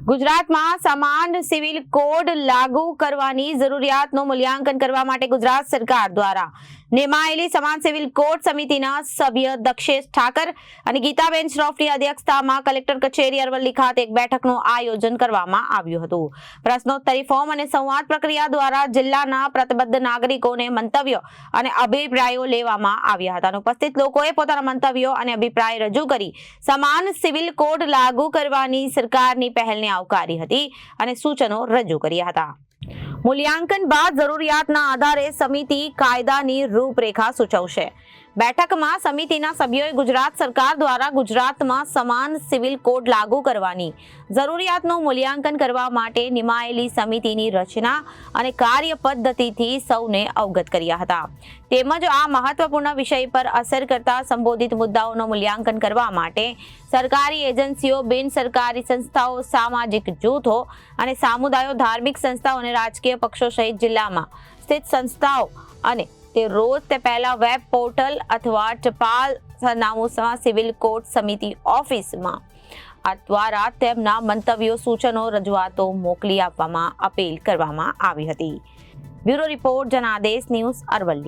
ગુજરાતમાં સમાન civil code લાગુ કરવાની જરૂરિયાતનું મૂલ્યાંકન કરવા માટે ગુજરાત સરકાર દ્વારા નિમાયેલી સમાન સિવિલ કોડ સમિતિના સભ્ય દક્ષેશ ઠાકર અને ગીતાબેન શ્રોફની અધ્યક્ષતામાં કલેક્ટર કચેરી અરવલ્લી ખાતે એક બેઠકનું આયોજન કરવામાં આવ્યું હતું। પ્રશ્નોત્તરી ફોર્મ અને સંવાદ પ્રક્રિયા દ્વારા જિલ્લાના પ્રતિબદ્ધ નાગરિકોને મંતવ્યો અને અભિપ્રાયો લેવામાં આવ્યા હતા। ઉપસ્થિત લોકોએ પોતાના મંતવ્યો અને અભિપ્રાય રજૂ કરી સમાન સિવિલ કોડ લાગુ કરવાની સરકારની પહેલને આવકારી હતી અને સૂચનો રજૂ કર્યા હતા। મૂલ્યાંકન બાદ જરૂરિયાતના આધારે સમિતિ કાયદાની રૂપરેખા સૂચવશે। બેઠકમાં સમિતિના સભ્યોએ ગુજરાત સરકાર દ્વારા ગુજરાતમાં સમાન સિવિલ કોડ લાગુ કરવાની જરૂરિયાતનું મૂલ્યાંકન કરવા માટે નિમાયેલી સમિતિની રચના અને કાર્ય પદ્ધતિથી સૌને અવગત કર્યા હતા। તેમજ આ મહત્વપૂર્ણ વિષય પર અસર કરતા સંબોધિત મુદ્દાઓનું મૂલ્યાંકન કરવા માટે સરકારી એજન્સીઓ, બિન સરકારી સંસ્થાઓ, સામાજિક જૂથો અને સામુદાયો, ધાર્મિક સંસ્થાઓ અને રાજકીય પક્ષો સહિત જિલ્લામાં સ્થિત સંસ્થાઓ અને તે રોજ તે પહેલા વેબ પોર્ટલ અથવા ટપાલ સરનામું સિવિલ કોડ સમિતિ ઓફિસમાં દ્વારા તેમના મંતવ્યો, સૂચનો, રજૂઆતો મોકલી આપવામાં અપીલ કરવામાં આવી હતી। Bureau report, Janadesh news, Aravalli.